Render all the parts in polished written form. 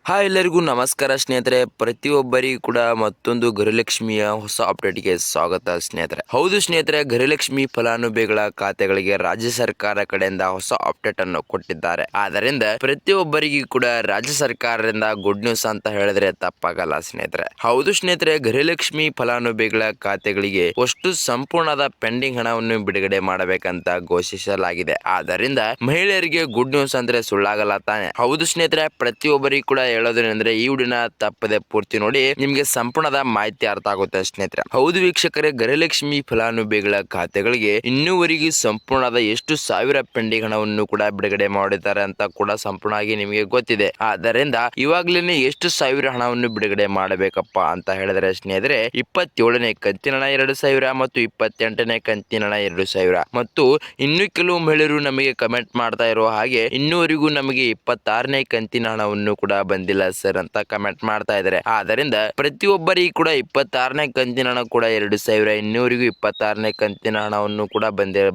Hi ಎಲ್ಲರಿಗೂ ನಮಸ್ಕಾರ ಸ್ನೇಹಿತರೆ. ಪ್ರತಿಯೊಬ್ಬರಿಗೂ ಕೂಡ ಮತ್ತೊಂದು ಗೃಹಲಕ್ಷ್ಮಿಯ ಹೊಸ ಅಪ್ಡೇಟ್ಗೆ ಸ್ವಾಗತ ಸ್ನೇಹಿತರೆ. ಹೌದು ಸ್ನೇಹಿತರೆ, ಗೃಹಲಕ್ಷ್ಮಿ ಫಲಾನುಭವಿಗಳ ಖಾತೆಗಳಿಗೆ ರಾಜ್ಯ ಸರ್ಕಾರ ಕಡೆಯಿಂದ ಹೊಸ ಅಪ್ಡೇಟ್ ಅನ್ನು ಕೊಟ್ಟಿದ್ದಾರೆ. ಆದ್ದರಿಂದ ಪ್ರತಿಯೊಬ್ಬರಿಗೂ ಕೂಡ ರಾಜ್ಯ ಸರ್ಕಾರದಿಂದ ಗುಡ್ ನ್ಯೂಸ್ ಅಂತ ಹೇಳಿದ್ರೆ ತಪ್ಪಾಗಲ್ಲ ಸ್ನೇಹಿತರೆ. ಹೌದು ಸ್ನೇಹಿತರೆ, ಗೃಹಲಕ್ಷ್ಮಿ ಫಲಾನುಭವಿಗಳ ಖಾತೆಗಳಿಗೆ ಅಷ್ಟು ಸಂಪೂರ್ಣದ ಪೆಂಡಿಂಗ್ ಹಣವನ್ನು ಬಿಡುಗಡೆ ಮಾಡಬೇಕಂತ ಘೋಷಿಸಲಾಗಿದೆ. ಆದ್ದರಿಂದ ಮಹಿಳೆಯರಿಗೆ ಗುಡ್ ನ್ಯೂಸ್ ಅಂದ್ರೆ ಸುಳ್ಳಾಗಲ್ಲ ತಾನೆ. ಹೌದು ಸ್ನೇಹಿತರೆ, ಪ್ರತಿಯೊಬ್ಬರಿಗೂ ಕೂಡ ಹೇಳೋದೇನೆಂದ್ರೆ ಈ ವಿಡಿಯೋನ ತಪ್ಪದೆ ಪೂರ್ತಿ ನೋಡಿ, ನಿಮ್ಗೆ ಸಂಪೂರ್ಣದ ಮಾಹಿತಿ ಅರ್ಥ ಆಗುತ್ತೆ ಸ್ನೇಹಿತರೆ. ಹೌದು ವೀಕ್ಷಕರೇ, ಗೃಹಲಕ್ಷ್ಮಿ ಫಲಾನುಭವಿಗಳ ಖಾತೆಗಳಿಗೆ ಇನ್ನೂವರೆಗೂ ಸಂಪೂರ್ಣದ ಎಷ್ಟು ಸಾವಿರ ಪೆಂಡಿಂಗ್ ಹಣವನ್ನು ಕೂಡ ಬಿಡುಗಡೆ ಮಾಡಿದ್ದಾರೆ ಅಂತ ಕೂಡ ಸಂಪೂರ್ಣವಾಗಿ ನಿಮಗೆ ಗೊತ್ತಿದೆ. ಆದ್ದರಿಂದ ಇವಾಗ್ಲೇನೆ ಎಷ್ಟು ಸಾವಿರ ಹಣವನ್ನು ಬಿಡುಗಡೆ ಮಾಡಬೇಕಪ್ಪ ಅಂತ ಹೇಳಿದ್ರೆ ಸ್ನೇಹಿತರೆ, 27ನೇ ಕಂತಿನ ಹಣ 2,000 ಮತ್ತು 28ನೇ ಕಂತಿನ ಹಣ 2,000 ಮತ್ತು ಇನ್ನು ಕೆಲವು ಮಹಿಳೆಯರು ನಮಗೆ ಕಮೆಂಟ್ ಮಾಡ್ತಾ ಇರೋ ಹಾಗೆ ಇನ್ನೂವರೆಗೂ ನಮಗೆ 26ನೇ ಕಂತಿನ ಹಣವನ್ನು ಕೂಡ ಬಂದಿಲ್ಲ ಸರ್ ಅಂತ ಕಮೆಂಟ್ ಮಾಡ್ತಾ ಇದ್ದಾರೆ. ಆದ್ದರಿಂದ ಪ್ರತಿಯೊಬ್ಬರಿಗೂ ಕೂಡ 26ನೇ ಕಂತಿನ ಹಣ ಕೂಡ 2,000, ಇನ್ನೂವರೆಗೂ 26ನೇ ಕಂತಿನ ಹಣವನ್ನು ಕೂಡ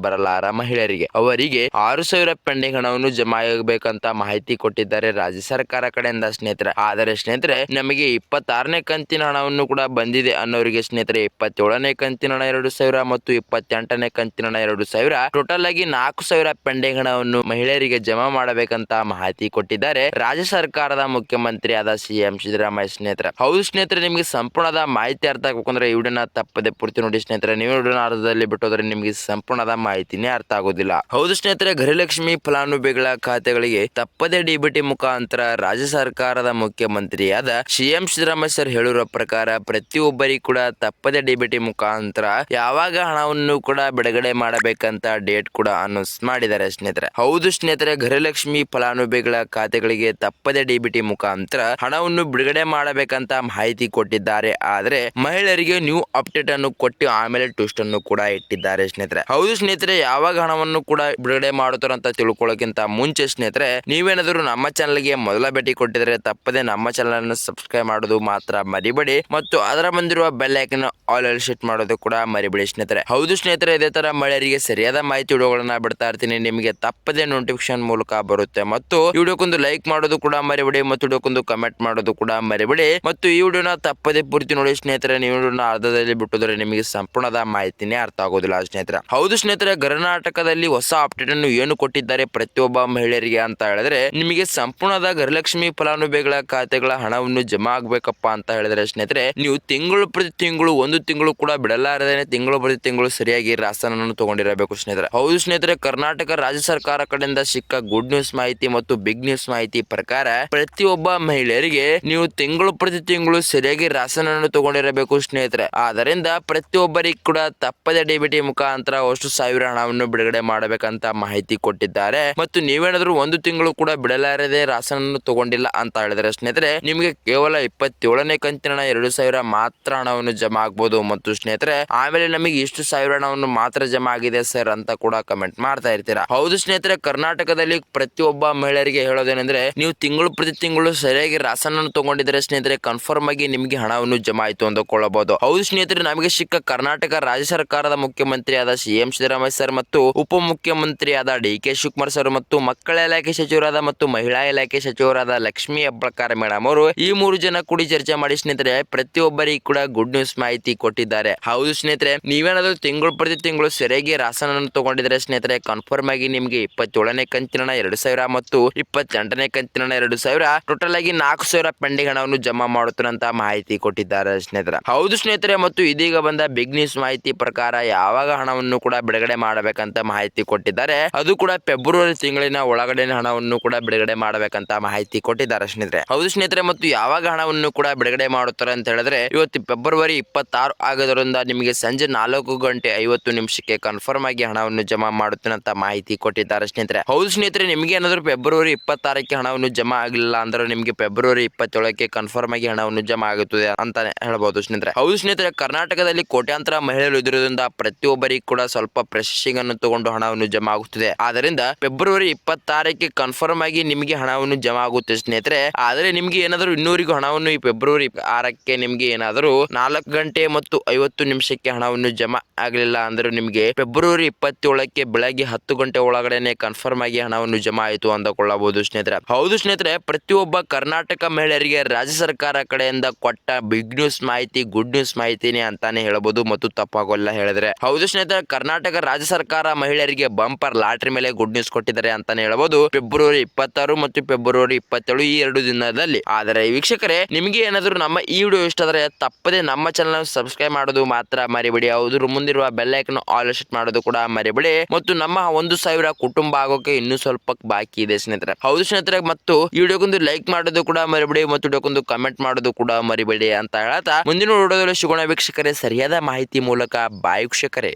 ಬರಲಾರ ಮಹಿಳೆಯರಿಗೆ ಅವರಿಗೆ 6,000 ಪೆಂಡಿಂಗ್ ಹಣವನ್ನು ಜಮಾ ಆಗಬೇಕಂತ ಮಾಹಿತಿ ಕೊಟ್ಟಿದ್ದಾರೆ ರಾಜ್ಯ ಸರ್ಕಾರ ಕಡೆಯಿಂದ ಸ್ನೇಹಿತರೆ. ಆದರೆ ಸ್ನೇಹಿತರೆ, ನಮಗೆ 26ನೇ ಕಂತಿನ ಹಣವನ್ನು ಕೂಡ ಬಂದಿದೆ ಅನ್ನೋರಿಗೆ ಸ್ನೇಹಿತರೆ 27ನೇ ಕಂತಿನ ಹಣ 2,000 ಮತ್ತು 28ನೇ ಕಂತಿನ ಹಣ 2,000 ಟೋಟಲ್ ಆಗಿ 4,000 ಪೆಂಡಿಂಗ್ ಹಣವನ್ನು ಮಹಿಳೆಯರಿಗೆ ಜಮಾ ಮಾಡಬೇಕಂತ ಮಾಹಿತಿ ಕೊಟ್ಟಿದ್ದಾರೆ ರಾಜ್ಯ ಸರ್ಕಾರದ ಮುಖ್ಯಮಂತ್ರಿ ಆದ ಸಿಎಂ ಸಿದ್ದರಾಮಯ್ಯ ಸ್ನೇಹಿತರೆ. ಹೌದು ಸ್ನೇಹಿತರೆ, ನಿಮಗೆ ಸಂಪೂರ್ಣದ ಮಾಹಿತಿ ಅರ್ಥ ಆಗಬೇಕಂದ್ರೆ ಈ ವಿಡಿಯೋನ ತಪ್ಪದೆ ಪೂರ್ತಿ ನೋಡಿ ಸ್ನೇಹಿತರೆ. ನೀವು ವಿಡಿಯೋನ ಅರ್ಧದಲ್ಲಿ ಬಿಟ್ಟೋದ್ರೆ ನಿಮಗೆ ಸಂಪೂರ್ಣದ ಮಾಹಿತಿನೇ ಅರ್ಥ ಆಗೋದಿಲ್ಲ. ಹೌದು ಸ್ನೇಹಿತರೆ, ಗೃಹಲಕ್ಷ್ಮಿ ಫಲಾನುಭವಿಗಳ ಖಾತೆಗಳಿಗೆ ತಪ್ಪದೆ ಡಿಬಿಟಿ ಮುಖಾಂತರ ರಾಜ್ಯ ಸರ್ಕಾರದ ಮುಖ್ಯಮಂತ್ರಿಯಾದ ಸಿಎಂ ಸಿದ್ದರಾಮಯ್ಯ ಸರ್ ಹೇಳಿರುವ ಪ್ರಕಾರ ಪ್ರತಿಯೊಬ್ಬರಿಗೂ ಕೂಡ ತಪ್ಪದೆ ಡಿಬಿಟಿ ಮುಖಾಂತರ ಯಾವಾಗ ಹಣವನ್ನು ಕೂಡ ಬಿಡುಗಡೆ ಮಾಡಬೇಕಂತ ಡೇಟ್ ಕೂಡ ಅನೌನ್ಸ್ ಮಾಡಿದ್ದಾರೆ ಸ್ನೇಹಿತರೆ. ಹೌದು ಸ್ನೇಹಿತರೆ, ಗೃಹಲಕ್ಷ್ಮಿ ಫಲಾನುಭವಿಗಳ ಖಾತೆಗಳಿಗೆ ತಪ್ಪದೆ ಡಿಬಿಟಿ ಮುಖಾಂತರ ಹಣವನ್ನು ಬಿಡುಗಡೆ ಮಾಡಬೇಕಂತ ಮಾಹಿತಿ ಕೊಟ್ಟಿದ್ದಾರೆ. ಆದ್ರೆ ಮಹಿಳೆಯರಿಗೆ ನ್ಯೂ ಅಪ್ಡೇಟ್ ಅನ್ನು ಕೊಟ್ಟು ಆಮೇಲೆ ಟ್ವಿಸ್ಟ್ ಅನ್ನು ಕೂಡ ಇಟ್ಟಿದ್ದಾರೆ ಸ್ನೇಹಿತರೆ. ಹೌದು ಸ್ನೇಹಿತರೆ, ಯಾವಾಗ ಹಣವನ್ನು ಕೂಡ ಬಿಡುಗಡೆ ಮಾಡುತ್ತಾರೆ ಅಂತ ತಿಳ್ಕೊಳ್ಳೋಕ್ಕಿಂತ ಮುಂಚೆ ಸ್ನೇಹಿತರೆ, ನೀವೇನಾದರೂ ನಮ್ಮ ಚಾನಲ್ಗೆ ಮೊದಲ ಭೇಟಿ ಕೊಟ್ಟಿದ್ರೆ ತಪ್ಪದೆ ನಮ್ಮ ಚಾನಲ್ ಅನ್ನು ಸಬ್ಸ್ಕ್ರೈಬ್ ಮಾಡೋದು ಮಾತ್ರ ಮರಿಬೇಡಿ ಮತ್ತು ಅದರ ಬಂದಿರುವ ಬೆಲ್ ಐಕಾನ್ ಆಲ್ ಸೆಟ್ ಮಾಡೋದು ಕೂಡ ಮರಿಬೇಡಿ ಸ್ನೇಹಿತರೆ. ಹೌದು ಸ್ನೇಹಿತರೆ, ಇದೇ ತರ ಮಹಿಳೆಯರಿಗೆ ಸರಿಯಾದ ಮಾಹಿತಿ ವಿಡಿಯೋಗಳನ್ನ ಬಿಡ್ತಾ ಇರ್ತೀನಿ, ನಿಮಗೆ ತಪ್ಪದೆ ನೋಟಿಫಿಕೇಶನ್ ಮೂಲಕ ಬರುತ್ತೆ. ಮತ್ತು ವಿಡಿಯೋಕ್ಕೊಂದು ಲೈಕ್ ಮಾಡೋದು ಕೂಡ ಮರಿಬೇಡಿ ಮತ್ತು ವಿಡಿಯೋಕ್ಕೊಂದು ಕಮೆಂಟ್ ಮಾಡೋದು ಕೂಡ ಮರಿಬೇಡಿ ಮತ್ತು ಈ ವಿಡಿಯೋನ ತಪ್ಪದೆ ಪೂರ್ತಿ ನೋಡಿ ಸ್ನೇಹಿತರೆ. ನೀವು ವಿಡಿಯೋನ ಅರ್ಧದಲ್ಲಿ ಬಿಟ್ಟಿದ್ರೆ ನಿಮಗೆ ಸಂಪೂರ್ಣದ ಮಾಹಿತಿನೇ ಅರ್ಥ ಆಗೋದಿಲ್ಲ ಸ್ನೇಹಿತರೆ. ಹೌದು ಸ್ನೇಹಿತರೆ, ಕರ್ನಾಟಕದಲ್ಲಿ ಹೊಸ ಅಪ್ಡೇಟ್ ಅನ್ನು ಏನು ಕೊಟ್ಟಿದ್ದಾರೆ ಪ್ರತಿಯೊಬ್ಬ ಮಹಿಳೆಯರಿಗೆ ಅಂತ ಹೇಳಿದ್ರೆ, ನಿಮಗೆ ಸಂಪೂರ್ಣದ ಗೃಹಲಕ್ಷ್ಮಿ ಫಲಾನುಭವಿಗಳ ಖಾತೆಗಳ ಹಣವನ್ನು ಜಮಾ ಆಗ್ಬೇಕಪ್ಪ ಅಂತ ಹೇಳಿದ್ರೆ ಸ್ನೇಹಿತರೆ, ನೀವು ತಿಂಗಳು ಪ್ರತಿ ತಿಂಗಳು ಒಂದು ತಿಂಗಳು ಕೂಡ ಬಿಡಲಾರದೇನೆ ತಿಂಗಳು ಪ್ರತಿ ತಿಂಗಳು ಸರಿಯಾಗಿ ರಾಸನನ್ನು ತಗೊಂಡಿರಬೇಕು ಸ್ನೇಹಿತರೆ. ಹೌದು ಸ್ನೇಹಿತರೆ, ಕರ್ನಾಟಕ ರಾಜ್ಯ ಸರ್ಕಾರ ಕಡೆಯಿಂದ ಸಿಕ್ಕ ಗುಡ್ ನ್ಯೂಸ್ ಮಾಹಿತಿ ಮತ್ತು ಬಿಗ್ ನ್ಯೂಸ್ ಮಾಹಿತಿ ಪ್ರಕಾರ ಪ್ರತಿಯೊಬ್ಬ ಮಹಿಳೆಯರಿಗೆ ನೀವು ತಿಂಗಳು ಪ್ರತಿ ತಿಂಗಳು ಸರಿಯಾಗಿ ರಾಸನನ್ನು ತಗೊಂಡಿರಬೇಕು ಸ್ನೇಹಿತರೆ. ಆದ್ದರಿಂದ ಪ್ರತಿಯೊಬ್ಬರಿಗೆ ಕೂಡ ತಪ್ಪದೆ ಡಿಬಿಟಿ ಮುಖಾಂತರ ಅಷ್ಟು ಸಾವಿರ ಹಣವನ್ನು ಬಿಡುಗಡೆ ಮಾಡಬೇಕಂತ ಮಾಹಿತಿ ಕೊಟ್ಟಿದ್ದಾರೆ. ಮತ್ತು ನೀವೇನಾದ್ರೂ ಒಂದು ತಿಂಗಳು ಕೂಡ ಬಿಡಲಾರದೆ ರಾಸನನ್ನು ತಗೊಂಡಿಲ್ಲ ಅಂತ ಹೇಳಿದ್ರೆ ಸ್ನೇಹಿತರೆ, ನಿಮಗೆ ಕೇವಲ 27ನೇ ಕಂತಿನ 2,000 ಮಾತ್ರ ಹಣವನ್ನು ಜಮಾ ಆಗ್ಬಹುದು. ಮತ್ತು ಸ್ನೇಹಿತರೆ, ಆಮೇಲೆ ನಮಗೆ ಇಷ್ಟು ಸಾವಿರ ಹಣವನ್ನು ಮಾತ್ರ ಜಮಾ ಆಗಿದೆ ಸರ್ ಅಂತ ಕೂಡ ಕಮೆಂಟ್ ಮಾಡ್ತಾ ಇರ್ತೀರಾ. ಹೌದು ಸ್ನೇಹಿತರೆ, ಕರ್ನಾಟಕದಲ್ಲಿ ಪ್ರತಿಯೊಬ್ಬ ಮಹಿಳೆಯರಿಗೆ ಹೇಳೋದೇನೆಂದ್ರೆ, ನೀವು ತಿಂಗಳು ಪ್ರತಿ ತಿಂಗಳು ಸರಿಯಾಗಿ ರಾಸನನ್ನು ತಗೊಂಡಿದ್ರೆ ಸ್ನೇಹಿತರೆ ಕನ್ಫರ್ಮ್ ಆಗಿ ನಿಮಗೆ ಹಣವನ್ನು ಜಮಾ ಆಯ್ತು ಅಂದುಕೊಳ್ಳಬಹುದು. ಹೌದು ಸ್ನೇಹಿತರೆ, ನಮಗೆ ಸಿಕ್ಕ ಕರ್ನಾಟಕ ರಾಜ್ಯ ಸರ್ಕಾರದ ಮುಖ್ಯಮಂತ್ರಿ ಆದ ಸಿಎಂ ಸಿದ್ದರಾಮಯ್ಯ ಸರ್ ಮತ್ತು ಉಪಮುಖ್ಯಮಂತ್ರಿ ಆದ ಡಿ.ಕೆ. ಶಿವಕುಮಾರ್ ಸರ್ ಮತ್ತು ಮಕ್ಕಳ ಇಲಾಖೆ ಸಚಿವರಾದ ಮತ್ತು ಮಹಿಳಾ ಇಲಾಖೆ ಸಚಿವರಾದ ಲಕ್ಷ್ಮೀ ಹೆಬ್ಬಾಳ್ಕರ್ ಮೇಡಮ್ ಅವರು ಈ 3 ಜನ ಕೂಡಿ ಚರ್ಚೆ ಮಾಡಿ ಸ್ನೇಹಿತರೆ ಪ್ರತಿಯೊಬ್ಬರಿಗೂ ಕೂಡ ಗುಡ್ ನ್ಯೂಸ್ ಮಾಹಿತಿ ಕೊಟ್ಟಿದ್ದಾರೆ. ಹೌದು ಸ್ನೇಹಿತರೆ, ನೀವೇನಾದ್ರೂ ತಿಂಗಳು ಪ್ರತಿ ತಿಂಗಳು ಸರಿಯಾಗಿ ರಾಸನನ್ನು ತಗೊಂಡಿದ್ರೆ ಸ್ನೇಹಿತರೆ ಕನ್ಫರ್ಮ್ ಆಗಿ ನಿಮಗೆ 27ನೇ ಕಂತಿನ 2,000 ಮತ್ತು 28ನೇ ಕಂತಿನ 2,000 ಟೋಟಲ್ ಆಗಿ 4,000 ಪೆಂಡಿಂಗ್ ಹಣವನ್ನು ಜಮಾ ಮಾಡುತ್ತಾರೆ ಅಂತ ಮಾಹಿತಿ ಕೊಟ್ಟಿದ್ದಾರೆ ಸ್ನೇಹಿತರೆ. ಹೌದು ಸ್ನೇಹಿತರೆ, ಮತ್ತು ಇದೀಗ ಬಂದ ಬಿಗ್ ನ್ಯೂಸ್ ಮಾಹಿತಿ ಪ್ರಕಾರ ಯಾವಾಗ ಹಣವನ್ನು ಕೂಡ ಬಿಡುಗಡೆ ಮಾಡಬೇಕಂತ ಮಾಹಿತಿ ಕೊಟ್ಟಿದ್ದಾರೆ. ಅದು ಕೂಡ ಫೆಬ್ರವರಿ ತಿಂಗಳಿನ ಒಳಗಡೆ ಹಣವನ್ನು ಕೂಡ ಬಿಡುಗಡೆ ಮಾಡಬೇಕಂತ ಮಾಹಿತಿ ಕೊಟ್ಟಿದ್ದಾರೆ ಸ್ನೇಹಿತರೆ. ಹೌದು ಸ್ನೇಹಿತರೆ, ಮತ್ತು ಯಾವಾಗ ಹಣವನ್ನು ಕೂಡ ಬಿಡುಗಡೆ ಮಾಡುತ್ತಾರೆ ಅಂತ ಹೇಳಿದ್ರೆ ಇವತ್ತು ಫೆಬ್ರವರಿ 26 ಆಗೋದ್ರಿಂದ ನಿಮಗೆ ಸಂಜೆ 4:50 ಕನ್ಫರ್ಮ್ ಆಗಿ ಹಣವನ್ನು ಜಮಾ ಮಾಡುತ್ತೇನೆ ಅಂತ ಮಾಹಿತಿ ಕೊಟ್ಟಿದ್ದಾರೆ ಸ್ನೇಹಿತರೆ. ಹೌದು ಸ್ನೇಹಿತರೆ, ನಿಮಗೆ ಏನಾದರೂ ಫೆಬ್ರವರಿ 26ಕ್ಕೆ ಹಣವನ್ನು ಜಮಾ ಆಗಿಲ್ಲ ಅಂದ್ರೆ ನಿಮಗೆ ಫೆಬ್ರವರಿ 27ಕ್ಕೆ ಕನ್ಫರ್ಮ್ ಆಗಿ ಹಣವನ್ನು ಜಮಾ ಆಗುತ್ತದೆ ಅಂತಾನೆ ಹೇಳ್ಬಹುದು ಸ್ನೇಹಿತರೆ. ಹೌದು ಸ್ನೇಹಿತರೆ, ಕರ್ನಾಟಕದಲ್ಲಿ ಕೋಟ್ಯಾಂತರ ಮಹಿಳೆಯರು ಇದ್ದುದರಿಂದ ಪ್ರತಿಯೊಬ್ಬರಿಗೂ ಕೂಡ ಸ್ವಲ್ಪ ಪ್ರೊಸೆಸಿಂಗ್ ಅನ್ನು ತಗೊಂಡು ಹಣವನ್ನು ಜಮಾ ಆಗುತ್ತದೆ. ಆದ್ದರಿಂದ ಫೆಬ್ರವರಿ 26ಕ್ಕೆ ಕನ್ಫರ್ಮ್ ಆಗಿ ನಿಮಗೆ ಹಣವನ್ನು ಜಮಾ ಆಗುತ್ತೆ ಸ್ನೇಹಿತರೆ. ಆದರೆ ನಿಮಗೆ ಏನಾದರೂ ಇನ್ನೂರಿಗೂ ಹಣವನ್ನು ಈ ಫೆಬ್ರವರಿ 6ಕ್ಕೆ ನಿಮಗೆ ಏನಾದರೂ 4:50 ಹಣವನ್ನು ಜಮಾ ಆಗಲಿಲ್ಲ ಅಂದ್ರೆ ನಿಮಗೆ ಫೆಬ್ರವರಿ 27ಕ್ಕೆ ಬೆಳಗ್ಗೆ 10 ಗಂಟೆ ಒಳಗಡೆ ಕನ್ಫರ್ಮ್ ಆಗಿ ಹಣವನ್ನು ಜಮಾ ಆಯಿತು ಅಂದುಕೊಳ್ಳಬಹುದು ಸ್ನೇಹಿತರೆ. ಹೌದು ಸ್ನೇಹಿತರೆ, ಪ್ರತಿಯೊಬ್ಬ ಪ್ರತಿಯೊಬ್ಬ ಕರ್ನಾಟಕ ಮಹಿಳೆಯರಿಗೆ ರಾಜ್ಯ ಸರ್ಕಾರ ಕಡೆಯಿಂದ ಕೊಟ್ಟ ಬಿಗ್ ನ್ಯೂಸ್ ಮಾಹಿತಿ, ಗುಡ್ ನ್ಯೂಸ್ ಮಾಹಿತಿನೇ ಅಂತಾನೆ ಹೇಳಬಹುದು ಮತ್ತು ತಪ್ಪಾಗೋಲ್ಲ ಹೇಳಿದ್ರೆ. ಹೌದು ಸ್ನೇಹಿತರೆ, ಕರ್ನಾಟಕ ರಾಜ್ಯ ಸರ್ಕಾರ ಮಹಿಳೆಯರಿಗೆ ಬಂಪರ್ ಲಾಟ್ರಿ ಮೇಲೆ ಗುಡ್ ನ್ಯೂಸ್ ಕೊಟ್ಟಿದ್ದಾರೆ ಅಂತಾನೆ ಹೇಳಬಹುದು. ಫೆಬ್ರವರಿ 26 ಮತ್ತು ಫೆಬ್ರವರಿ 27 ಈ 2 ದಿನದಲ್ಲಿ. ಆದರೆ ವೀಕ್ಷಕರೇ, ನಿಮಗೆ ಏನಾದರೂ ನಮ್ಮ ಈ ವಿಡಿಯೋ ಇಷ್ಟ ಆದರೆ ತಪ್ಪದೆ ನಮ್ಮ ಚಾನಲ್ ಸಬ್ಸ್ಕ್ರೈಬ್ ಮಾಡೋದು ಮಾತ್ರ ಮರಿಬೇಡಿ. ಹೌದು, ಮುಂದಿರುವ ಬೆಲ್ ಐಕಾನ್ ಆಲ್ ಸೆಟ್ ಮಾಡೋದು ಕೂಡ ಮರಿಬೇಡಿ. ಮತ್ತು ನಮ್ಮ 1,000 ಕುಟುಂಬ ಆಗೋಕೆ ಇನ್ನೂ ಸ್ವಲ್ಪ ಬಾಕಿ ಇದೆ ಸ್ನೇಹಿತರೆ. ಹೌದು ಸ್ನೇಹಿತರೆ, ಮತ್ತು ಈ ವಿಡಿಯೋಗೊಂದು ಲೈಕ್ ಮಾಡೋದು ಕೂಡ ಮರಿಬೇಡಿ ಮತ್ತು ವಿಡಿಯೋಗೊಂದು ಕಮೆಂಟ್ ಮಾಡೋದು ಕೂಡ ಮರಿಬೇಡಿ ಅಂತ ಹೇಳ್ತಾ ಮುಂದಿನ ವಿಡಿಯೋದಲ್ಲಿ ಸಿಗೋಣ ವೀಕ್ಷಕರೇ, ಸರಿಯಾದ ಮಾಹಿತಿ ಮೂಲಕ. ಬಾಯ್ ವೀಕ್ಷಕರೇ.